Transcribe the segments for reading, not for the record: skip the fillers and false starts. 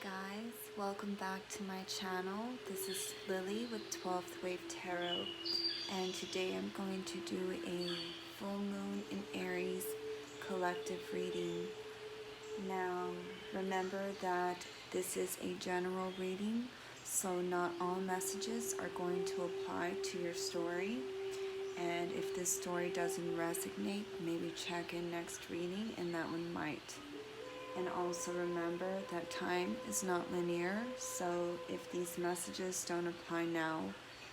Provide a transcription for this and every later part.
guys, welcome back to my channel. This is Lily with 12th Wave Tarot, and today I'm going to do a full moon in Aries collective reading. Now remember that this is a general reading, so not all messages are going to apply to your story, and if this story doesn't resonate, maybe check in next reading and that one might. And also remember that time is not linear, so if these messages don't apply now,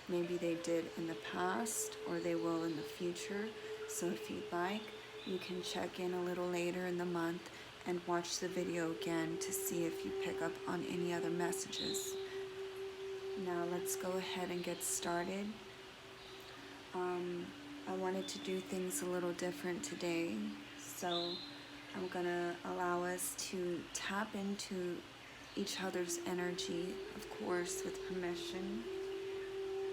maybe they did in the past or they will in the future. So if you'd like, you can check in a little later in the month and watch the video again to see if you pick up on any other messages. Now let's go ahead and get started. I wanted to do things a little different today, so I'm gonna allow us to tap into each other's energy, of course, with permission.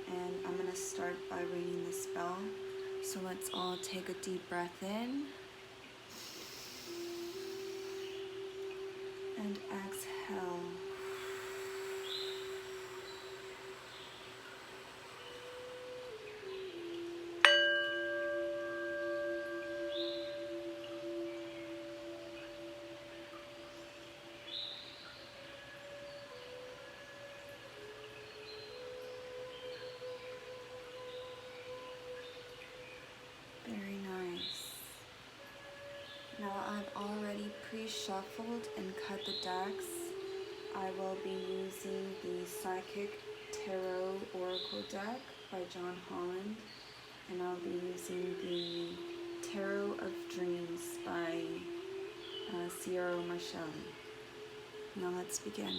And I'm gonna start by ringing the spell. So let's all take a deep breath in and exhale. Very nice. Now I've already pre-shuffled and cut the decks. I will be using the Psychic Tarot Oracle deck by John Holland, and I'll be using the Tarot of Dreams by Sierra Marshall. Now let's begin.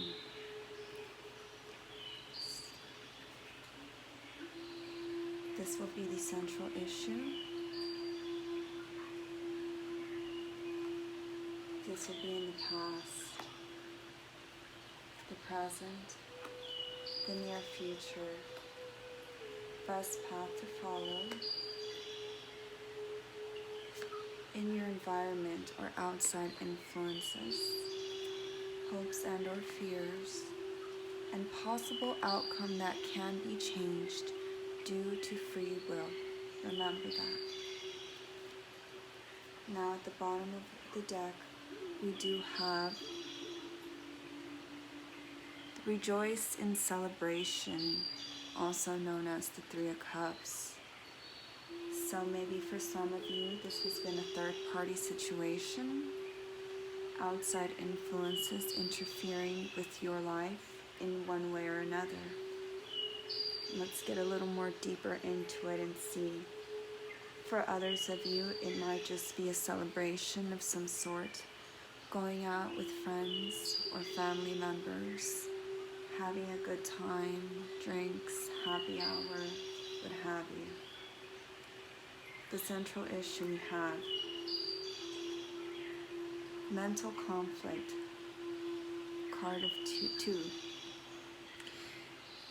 This will be the central issue. This will be in the past, the present, the near future, best path to follow, in your environment or outside influences, hopes and or fears, and possible outcome that can be changed due to free will. Remember that. Now at the bottom of the deck, we do have Rejoice in Celebration, also known as the Three of Cups. So maybe for some of you, this has been a third-party situation, outside influences interfering with your life in one way or another. Let's get a little more deeper into it and see. For others of you, it might just be a celebration of some sort, going out with friends or family members, having a good time, drinks, happy hour, what have you. The central issue we have, mental conflict, card of two.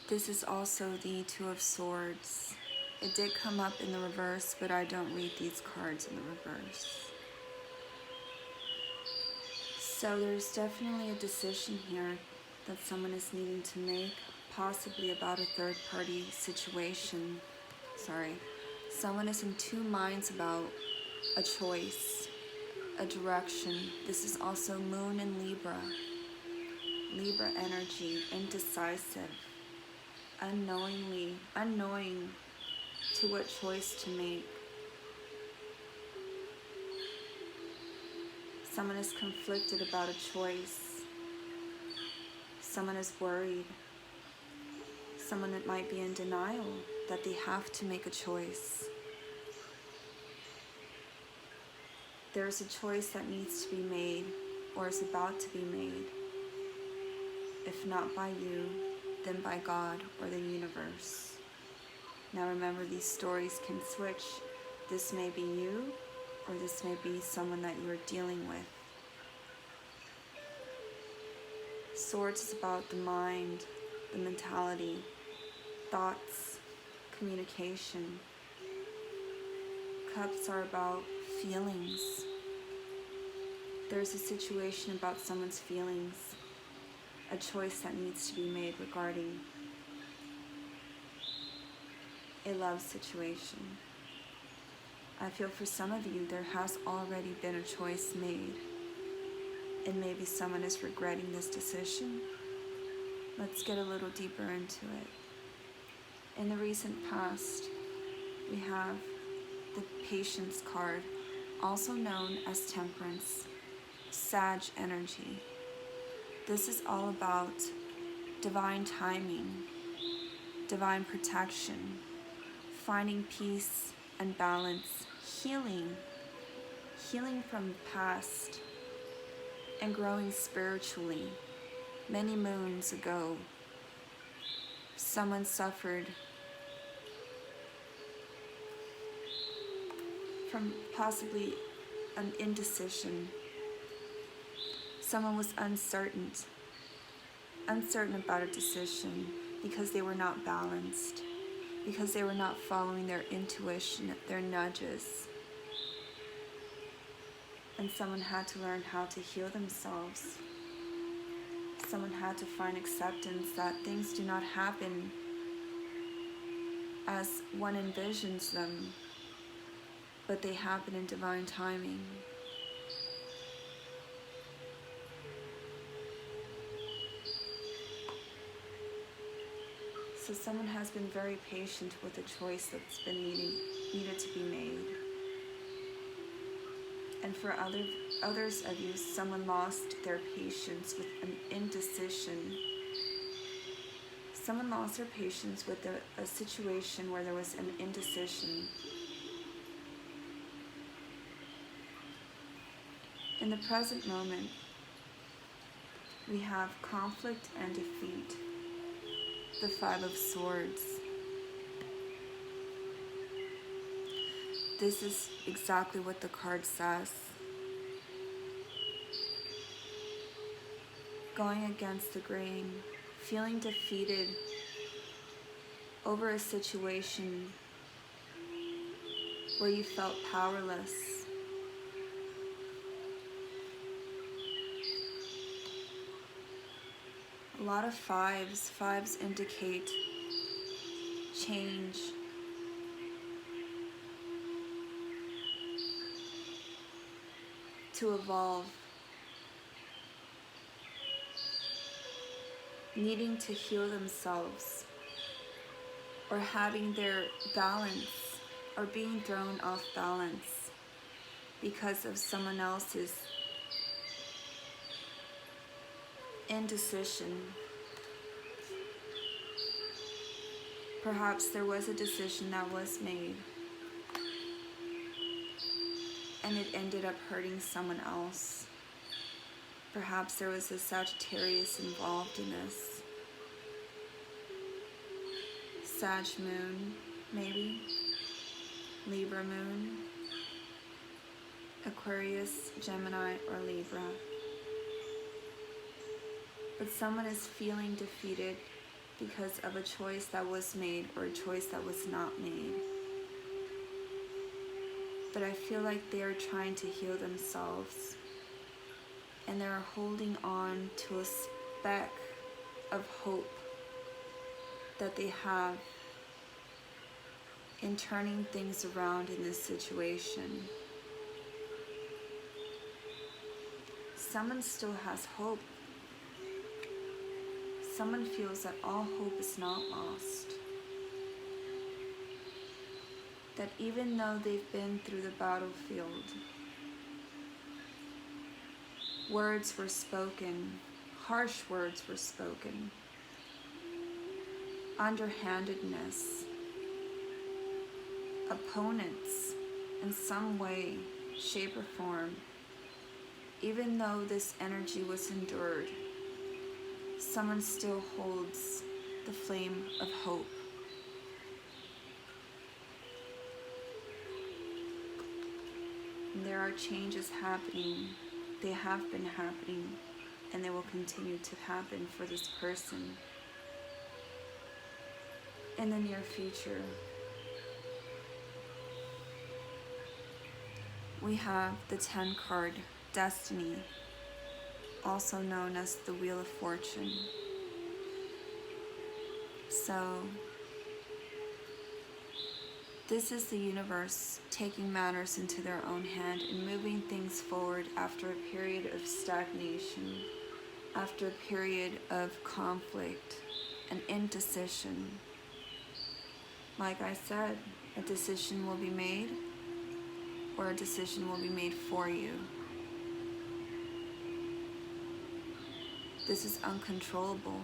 This is also the Two of Swords. It did come up in the reverse, but I don't read these cards in the reverse. So there's definitely a decision here that someone is needing to make, possibly about a third-party situation. Someone is in two minds about a choice, a direction. This is also Moon in Libra. Libra energy, indecisive, unknowing to what choice to make. Someone is conflicted about a choice. Someone is worried. Someone that might be in denial that they have to make a choice. There's a choice that needs to be made or is about to be made. If not by you, then by God or the universe. Now remember, these stories can switch. This may be you, or this may be someone that you are dealing with. Swords is about the mind, the mentality, thoughts, communication. Cups are about feelings. There's a situation about someone's feelings, a choice that needs to be made regarding a love situation. I feel for some of you, there has already been a choice made, and maybe someone is regretting this decision. Let's get a little deeper into it. In the recent past, we have the Patience card, also known as Temperance, Sag energy. This is all about divine timing, divine protection, finding peace and balance, healing from the past, and growing spiritually. Many moons ago, someone suffered from possibly an indecision. Someone was uncertain about a decision because they were not balanced, because they were not following their intuition, their nudges. And someone had to learn how to heal themselves. Someone had to find acceptance that things do not happen as one envisions them, but they happen in divine timing. So someone has been very patient with the choice that's been needed to be made. And for others of you, someone lost their patience with an indecision. Someone lost their patience with a situation where there was an indecision. In the present moment, we have conflict and defeat. The Five of Swords. This is exactly what the card says. Going against the grain, feeling defeated over a situation where you felt powerless. A lot of fives. Fives indicate change. To evolve. Needing to heal themselves. Or having their balance, or being thrown off balance because of someone else's indecision. Perhaps there was a decision that was made and it ended up hurting someone else. Perhaps there was a Sagittarius involved in this. Sag moon, maybe. Libra moon. Aquarius, Gemini, or Libra. But someone is feeling defeated because of a choice that was made or a choice that was not made. But I feel like they are trying to heal themselves, and they are holding on to a speck of hope that they have in turning things around in this situation. Someone still has hope. Someone feels that all hope is not lost. That even though they've been through the battlefield, words were spoken, harsh words were spoken, underhandedness, opponents in some way, shape, or form, even though this energy was endured, someone still holds the flame of hope. And there are changes happening. They have been happening, and they will continue to happen for this person in the near future. We have the 10 card, Destiny. also known as the Wheel of Fortune. So, this is the universe taking matters into their own hand and moving things forward after a period of stagnation, after a period of conflict and indecision. Like I said, a decision will be made, or a decision will be made for you. This is uncontrollable.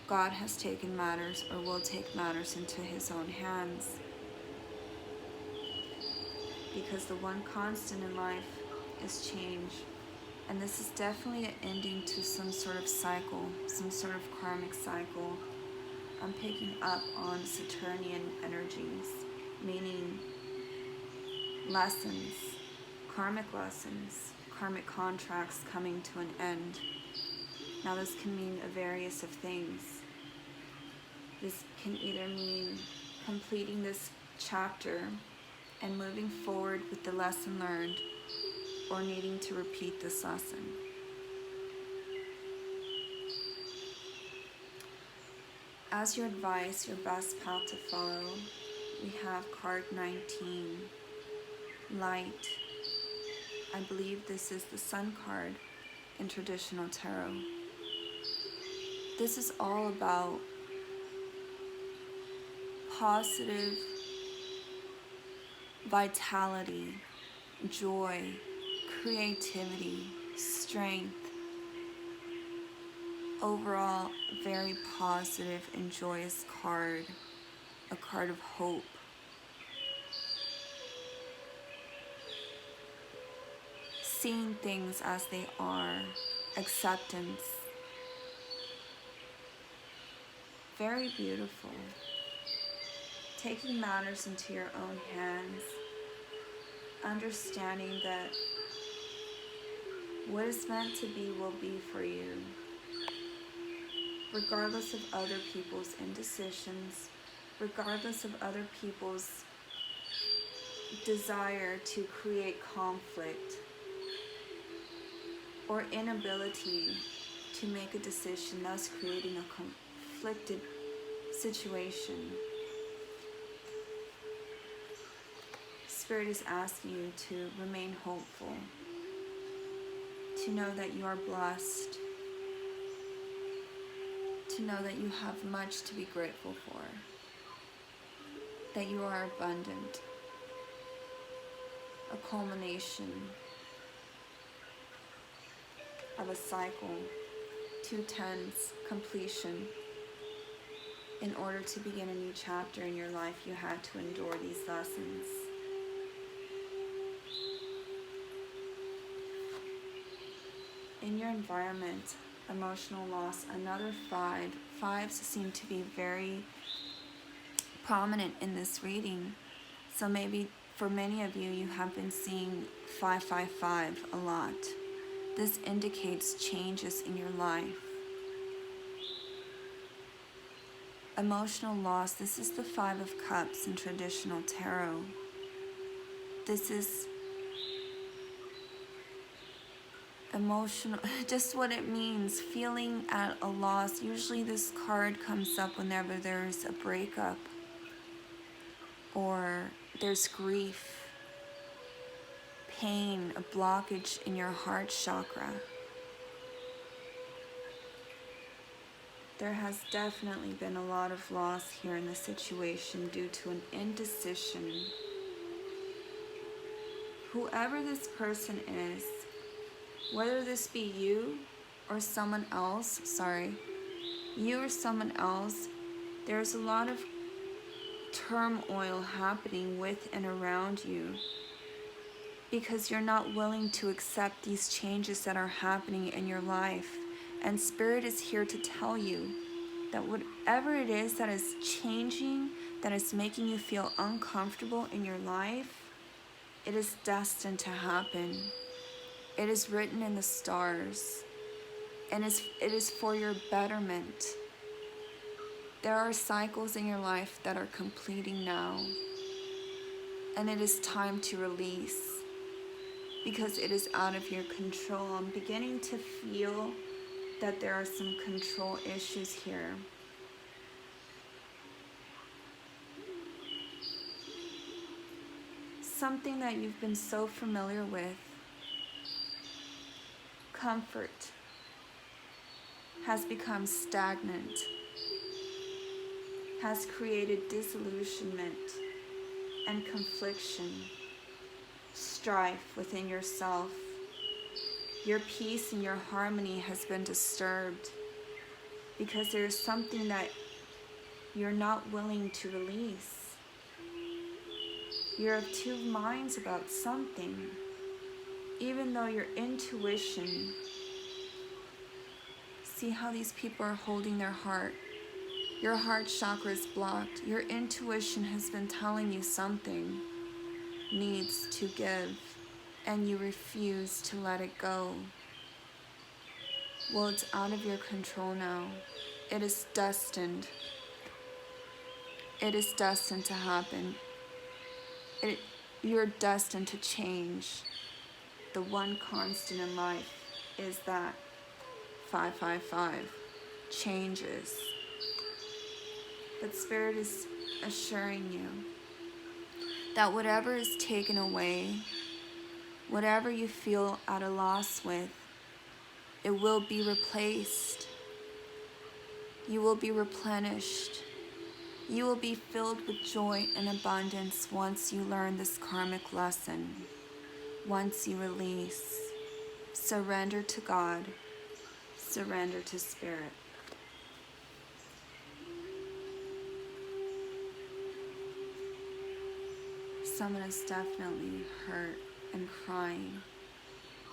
God has taken matters, or will take matters, into his own hands. Because the one constant in life is change. And this is definitely an ending to some sort of cycle, some sort of karmic cycle. I'm picking up on Saturnian energies, meaning lessons, karmic contracts coming to an end. Now this can mean a various of things. This can either mean completing this chapter and moving forward with the lesson learned, or needing to repeat this lesson. As your advice, your best path to follow, we have card 19, Light. I believe this is the Sun card in traditional tarot. This is all about positive vitality, joy, creativity, strength. Overall, very positive and joyous card, a card of hope. Seeing things as they are, acceptance. Very beautiful. Taking matters into your own hands, understanding that what is meant to be will be for you, regardless of other people's indecisions, regardless of other people's desire to create conflict or inability to make a decision, thus creating a conflicted situation. Spirit is asking you to remain hopeful, to know that you are blessed, to know that you have much to be grateful for, that you are abundant, a culmination of a cycle, 2 tens, completion. In order to begin a new chapter in your life, you had to endure these lessons. In your environment, emotional loss, another 5. 5s seem to be very prominent in this reading. So maybe for many of you, you have been seeing 555 a lot. This indicates changes in your life. Emotional loss, this is the 5 of Cups in traditional tarot. This is emotional, just what it means, feeling at a loss. Usually this card comes up whenever there's a breakup or there's grief, pain, a blockage in your heart chakra. There has definitely been a lot of loss here in the situation due to an indecision. Whoever this person is, whether this be you or someone else, you or someone else, there's a lot of turmoil happening with and around you because you're not willing to accept these changes that are happening in your life. And Spirit is here to tell you that whatever it is that is changing, that is making you feel uncomfortable in your life, it is destined to happen. It is written in the stars, and it is for your betterment. There are cycles in your life that are completing now, and it is time to release. because it is out of your control. I'm beginning to feel that there are some control issues here. Something that you've been so familiar with, comfort, has become stagnant, has created disillusionment and confliction, strife within yourself. Your peace and your harmony has been disturbed because there is something that you're not willing to release. You're of two minds about something, even though your intuition, see how these people are holding their heart. Your heart chakra is blocked. Your intuition has been telling you something needs to give, and you refuse to let it go. Well, it's out of your control now. It is destined. It is destined to happen. You're destined to change. The one constant in life is that 555 changes. But Spirit is assuring you that whatever is taken away, whatever you feel at a loss with, it will be replaced. You will be replenished. You will be filled with joy and abundance once you learn this karmic lesson. Once you release, surrender to God, surrender to Spirit. Someone is definitely hurt and crying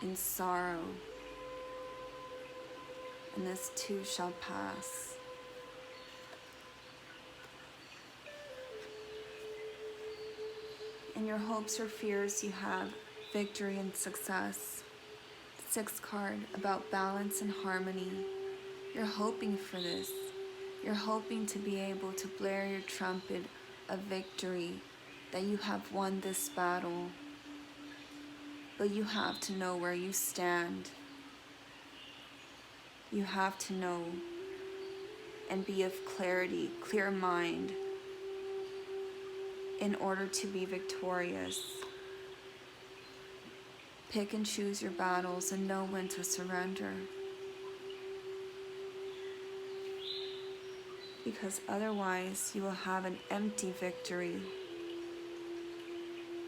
in sorrow, and this too shall pass. In your hopes or fears, you have victory and success. 6th card about balance and harmony. You're hoping for this. You're hoping to be able to blare your trumpet of victory, that you have won this battle. But you have to know where you stand. You have to know and be of clarity, clear mind, in order to be victorious. Pick and choose your battles and know when to surrender. Because otherwise you will have an empty victory.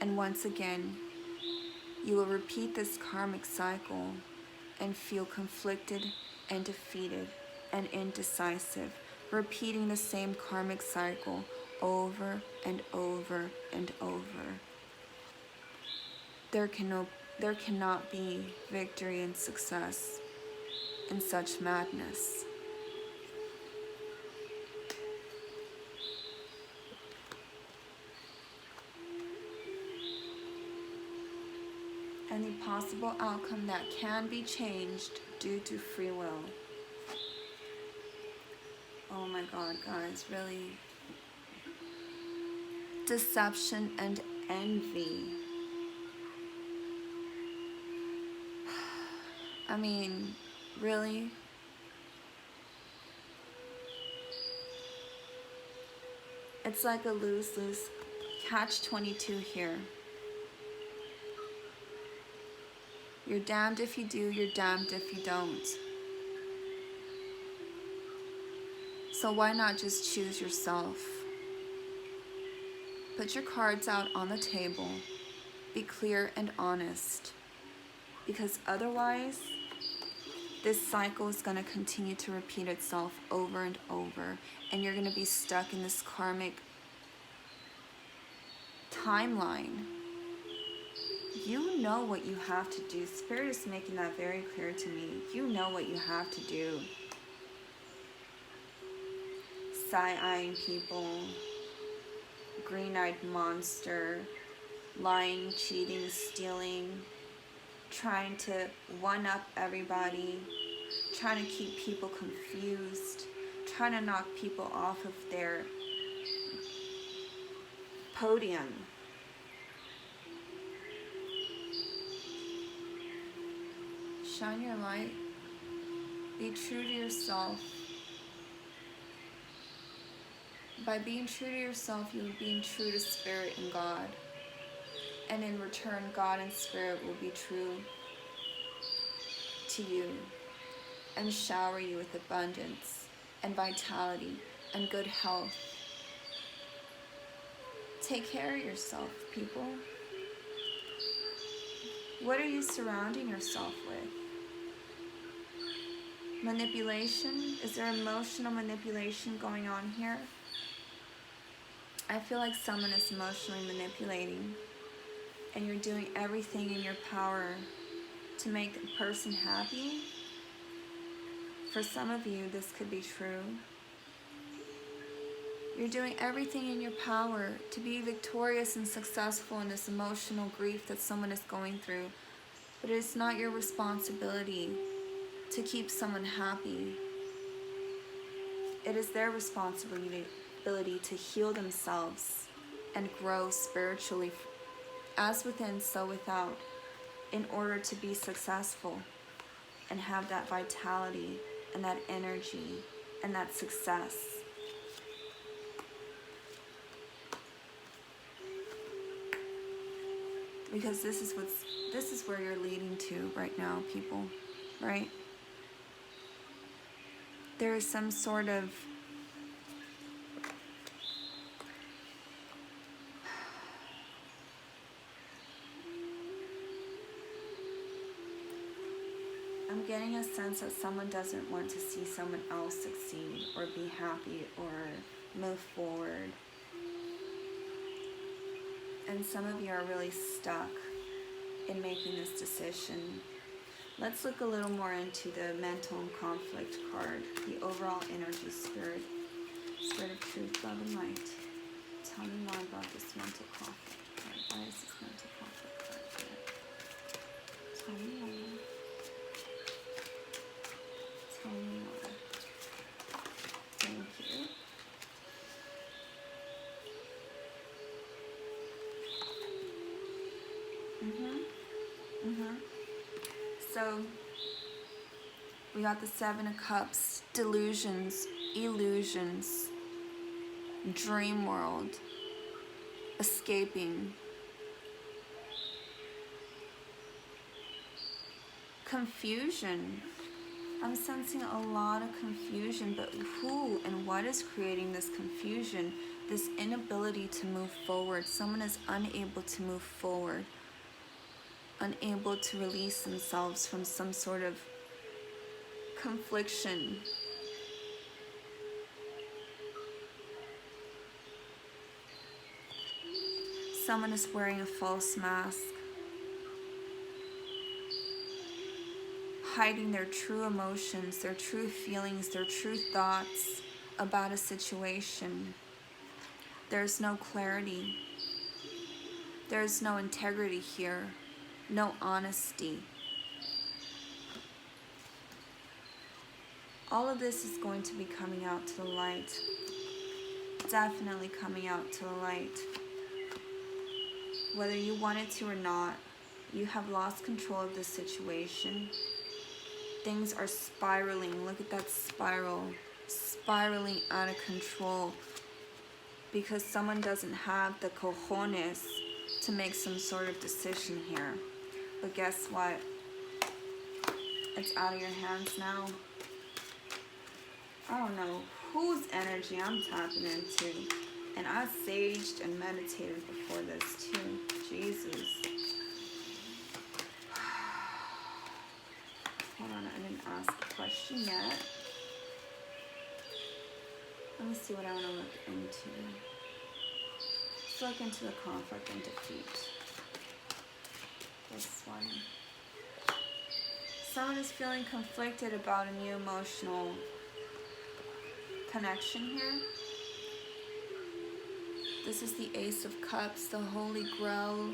And once again, you will repeat this karmic cycle and feel conflicted and defeated and indecisive, repeating the same karmic cycle over and over and over. There cannot be victory and success in such madness. Any possible outcome that can be changed due to free will. Oh my God, guys, really. Deception and envy. I mean, really? It's like a lose-lose, catch-22 here. You're damned if you do, you're damned if you don't. So why not just choose yourself? Put your cards out on the table. Be clear and honest. Because otherwise, this cycle is going to continue to repeat itself over and over. And you're going to be stuck in this karmic timeline. You know what you have to do. Spirit is making that very clear to me. You know what you have to do. Side-eyeing people, green-eyed monster, lying, cheating, stealing, trying to one-up everybody, trying to keep people confused, trying to knock people off of their podium. Shine your light. Be true to yourself. By being true to yourself, you are being true to Spirit and God. And in return, God and Spirit will be true to you and shower you with abundance and vitality and good health. Take care of yourself, people. What are you surrounding yourself with? Manipulation? Is there emotional manipulation going on here? I feel like someone is emotionally manipulating, and you're doing everything in your power to make the person happy. For some of you, this could be true. You're doing everything in your power to be victorious and successful in this emotional grief that someone is going through. But it's not your responsibility to keep someone happy. It is their responsibility to heal themselves and grow spiritually, as within, so without, in order to be successful and have that vitality and that energy and that success. Because this is where you're leading to right now, people, right? There is some sort of I'm getting a sense that someone doesn't want to see someone else succeed or be happy or move forward. And some of you are really stuck in making this decision. Let's look a little more into the mental and conflict card, the overall energy, spirit of truth, love, and light. Tell me more about this mental conflict card. Why is this mental conflict card here? Tell me more. Tell me more. Thank you. So, we got the Seven of Cups, delusions, illusions, dream world, escaping, confusion. I'm sensing a lot of confusion, but who and what is creating this confusion? This inability to move forward. Someone is unable to move forward, unable to release themselves from some sort of confliction. Someone is wearing a false mask, hiding their true emotions, their true feelings, their true thoughts about a situation. There's no clarity. There's no integrity here, no honesty. All of this is going to be coming out to the light. Definitely coming out to the light. Whether you want it to or not, you have lost control of the situation. Things are spiraling. Look at that spiral. Spiraling out of control. Because someone doesn't have the cojones to make some sort of decision here. But guess what? It's out of your hands now. I don't know whose energy I'm tapping into. And I saged and meditated before this too. Jesus. Hold on, I didn't ask a question yet. Let me see what I want to look into. Let's look into the conflict and defeat. This one. Someone is feeling conflicted about a new emotional connection here. This is the Ace of Cups, the holy grail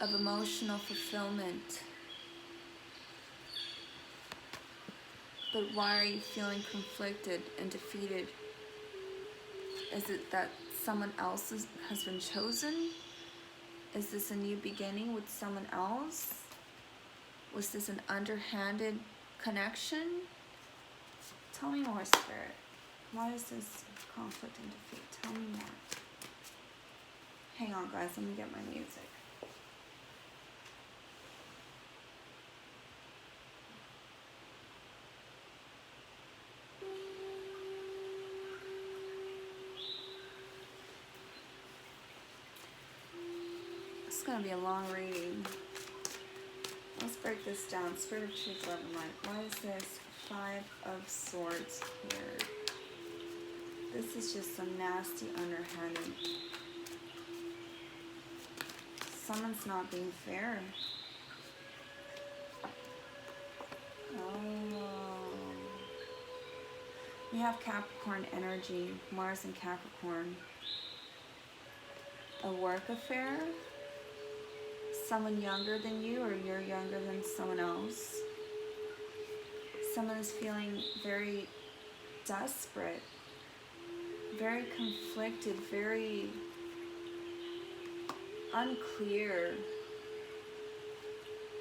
of emotional fulfillment. But why are you feeling conflicted and defeated? Is it that someone else has been chosen? Is this a new beginning with someone else? Was this an underhanded connection? Tell me more, Spirit. Why is this conflict and defeat? Tell me more. Hang on, guys. Let me get my music. It's going to be a long reading. Let's break this down. Spirit of Truth, Love, and Light. Why is this 5 of Swords here? This is just some nasty underhanded. Someone's not being fair. Oh. We have Capricorn energy, Mars and Capricorn. A work affair? Someone younger than you, or you're younger than someone else. Someone is feeling very desperate, very conflicted, very unclear.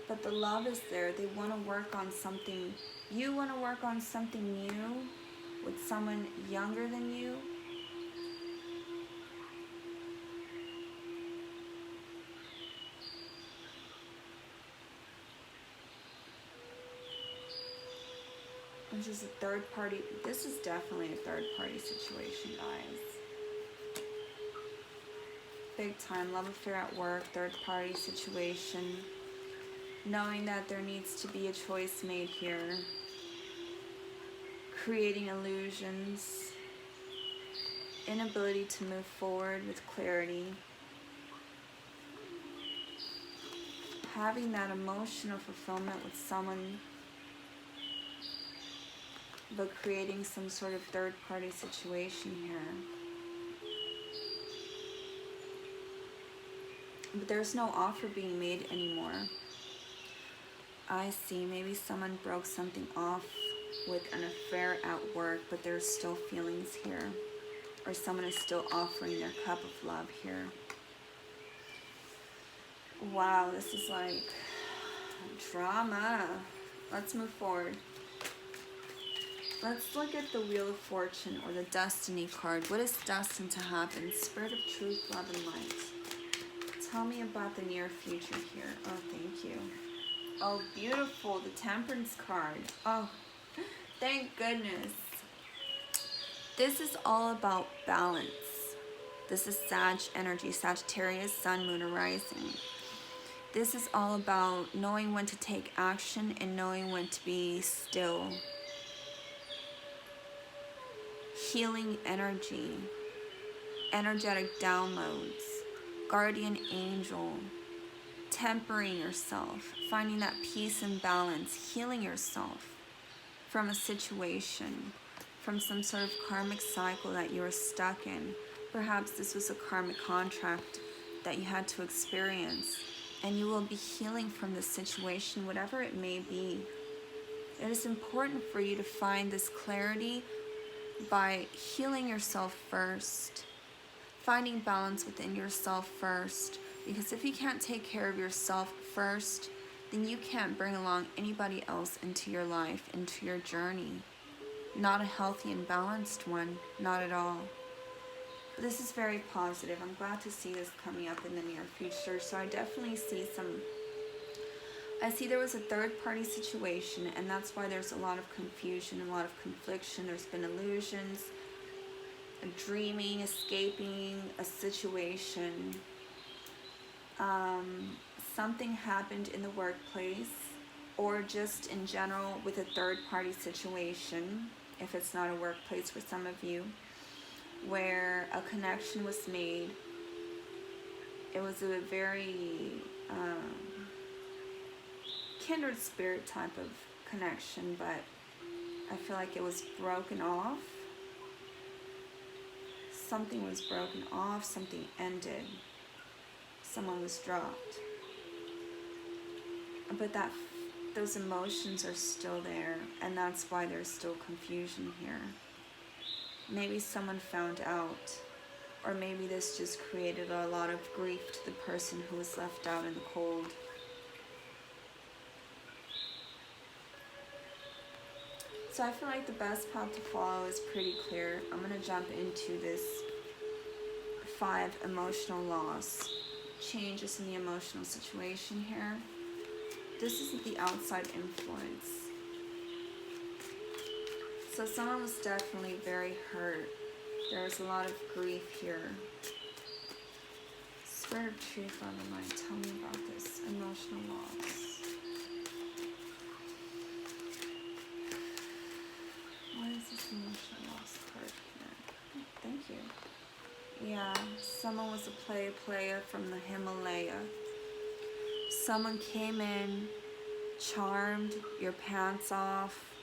But the love is there. They want to work on something. You want to work on something new with someone younger than you. This is a third party. This is definitely a third party situation, guys. Big time love affair at work, third party situation. Knowing that there needs to be a choice made here. Creating illusions. Inability to move forward with clarity. Having that emotional fulfillment with someone, but creating some sort of third-party situation here. But there's no offer being made anymore. I see, maybe someone broke something off with an affair at work, but there's still feelings here. Or someone is still offering their cup of love here. Wow, this is like drama. Let's move forward. Let's look at the Wheel of Fortune, or the Destiny card. What is destined to happen? Spirit of Truth, Love, and Light. Tell me about the near future here. Oh, thank you. Oh, beautiful. The Temperance card. Oh, thank goodness. This is all about balance. This is Sag energy, Sagittarius, Sun, Moon, and Rising. This is all about knowing when to take action and knowing when to be still. Healing energy, energetic downloads, guardian angel, tempering yourself, finding that peace and balance, healing yourself from a situation, from some sort of karmic cycle that you were stuck in. Perhaps this was a karmic contract that you had to experience, and you will be healing from this situation, whatever it may be. It is important for you to find this clarity by healing yourself first, finding balance within yourself first, because if you can't take care of yourself first, then you can't bring along anybody else into your life, into your journey. Not a healthy and balanced one, not at all. But this is very positive. I'm glad to see this coming up in the near future. So I definitely see I see there was a third-party situation, and that's why there's a lot of confusion, a lot of confliction. There's been illusions, dreaming, escaping a situation. Something happened in the workplace, or just in general with a third-party situation, if it's not a workplace for some of you, where a connection was made. It was a very kindred spirit type of connection, but I feel like it was broken off. Something was broken off, something ended, someone was dropped. But those emotions are still there, and that's why there's still confusion here. Maybe someone found out, or maybe this just created a lot of grief to the person who was left out in the cold. So I feel like the best path to follow is pretty clear. I'm going to jump into this 5 emotional laws. Changes in the emotional situation here. This isn't the outside influence. So someone was definitely very hurt. There was a lot of grief here. Spirit of Truth, Father Mind, tell me about this. Emotional loss. What is this emotional loss card here? Oh, thank you. Yeah, someone was a player from the Himalaya. Someone came in, charmed your pants off,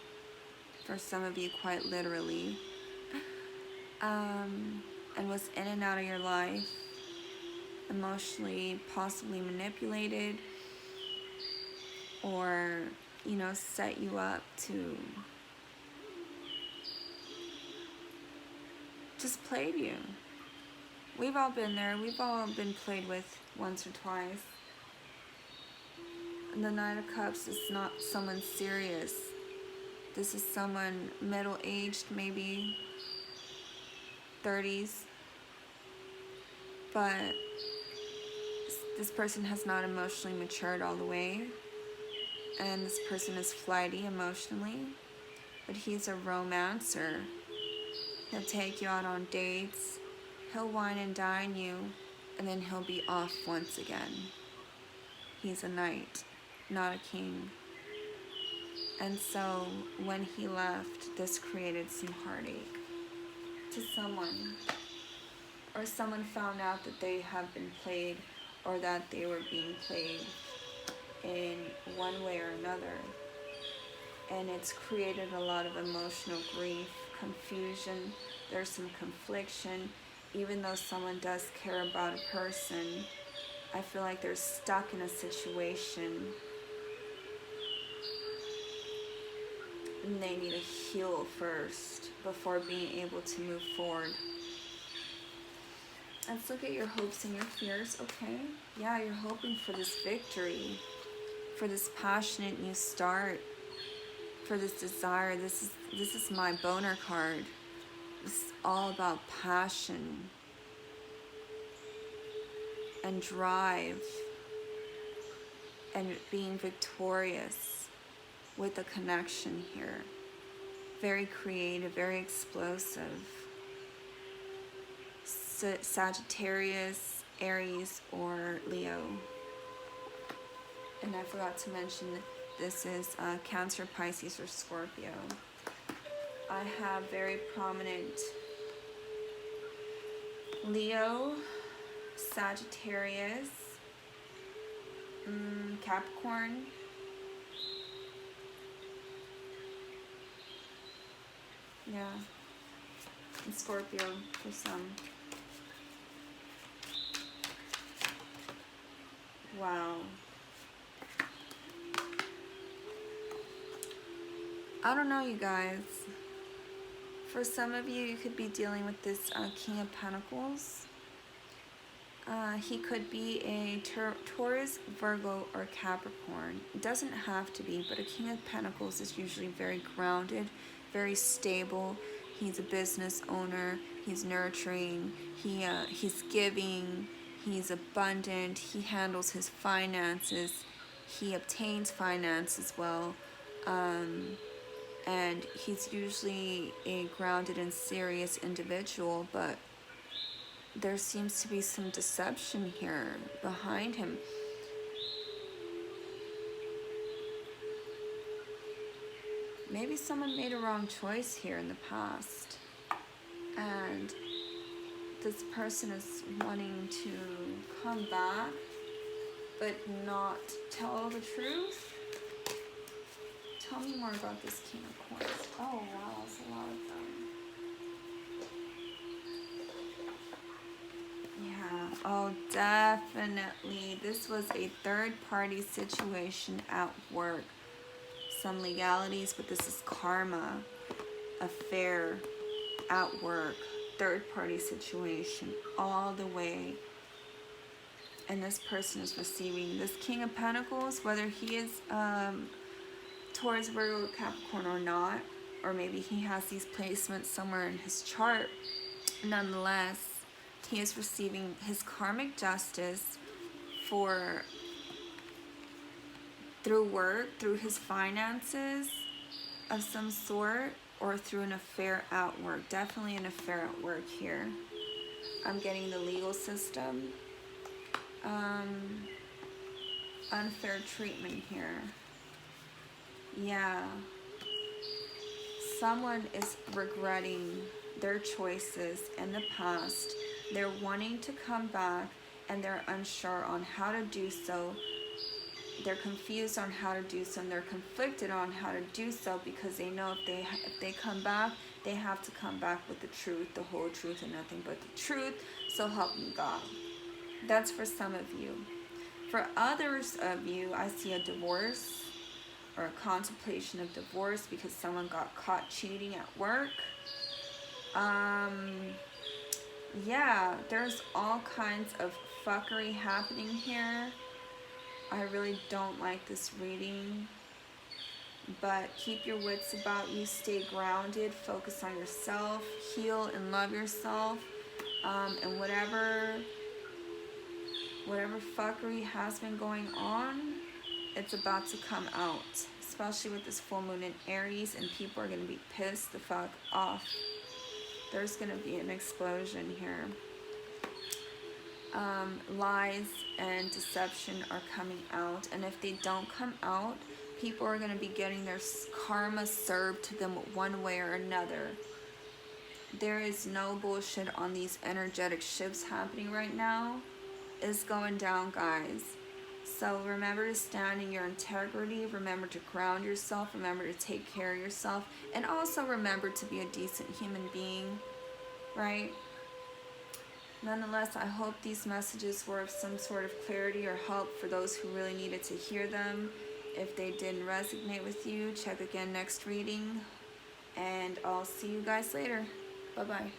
for some of you quite literally, and was in and out of your life, emotionally possibly manipulated, or, you know, set you up to just played you. We've all been there. We've all been played with once or twice. And the Knight of Cups is not someone serious. This is someone middle-aged, maybe 30s. But this person has not emotionally matured all the way. And this person is flighty emotionally. But he's a romancer. He'll take you out on dates. He'll wine and dine you. And then he'll be off once again. He's a knight, not a king. And so when he left, this created some heartache to someone. Or someone found out that they have been played, or that they were being played in one way or another. And it's created a lot of emotional grief, confusion. There's some confliction. Even though someone does care about a person, I feel like they're stuck in a situation and they need to heal first before being able to move forward. Let's look at your hopes and your fears, okay? Yeah, you're hoping for this victory, for this passionate new start, for this desire. This is my boner card. This is all about passion and drive and being victorious with a connection here. Very creative, very explosive. Sagittarius, Aries, or Leo. And I forgot to mention this is Cancer, Pisces, or Scorpio. I have very prominent Leo, Sagittarius, Capricorn, yeah, and Scorpio for some. Wow. I don't know, you guys. For some of you, you could be dealing with this King of Pentacles. He could be a Taurus, Virgo, or Capricorn. It doesn't have to be, but a King of Pentacles is usually very grounded, very stable. He's a business owner. He's nurturing. He's giving. He's abundant. He handles his finances. He obtains finance as well. And he's usually a grounded and serious individual, but there seems to be some deception here behind him. Maybe someone made a wrong choice here in the past, and this person is wanting to come back but not tell the truth. Tell me more about this King of Coins. Oh wow, that's a lot of them. Yeah, oh definitely. This was a third-party situation at work. Some legalities, but this is karma, affair, at work, third-party situation, all the way. And this person is receiving this King of Pentacles, whether he is Taurus, Virgo, Capricorn or not. or maybe he has these placements somewhere in his chart. Nonetheless, he is receiving his karmic justice for through work, through his finances of some sort, or through an affair at work. Definitely an affair at work here. I'm getting the legal system. Unfair treatment here. Yeah. Someone is regretting their choices in the past. They're wanting to come back and they're unsure on how to do so. They're confused on how to do so, and they're conflicted on how to do so, because they know if they come back, they have to come back with the truth, the whole truth, and nothing but the truth. So help me God. That's for some of you. For others of you, I see a divorce or a contemplation of divorce because someone got caught cheating at work. Yeah, there's all kinds of fuckery happening here. I really don't like this reading, but keep your wits about you, stay grounded, focus on yourself, heal and love yourself, and whatever fuckery has been going on, it's about to come out, especially with this full moon in Aries, and people are going to be pissed the fuck off. There's going to be an explosion here. Lies and deception are coming out, and if they don't come out, people are going to be getting their karma served to them one way or another. There is no bullshit on these energetic shifts happening right now. It's going down, guys. So remember to stand in your integrity, remember to ground yourself, remember to take care of yourself, and also remember to be a decent human being, right? Nonetheless, I hope these messages were of some sort of clarity or help for those who really needed to hear them. If they didn't resonate with you, check again next reading, and I'll see you guys later. Bye-bye.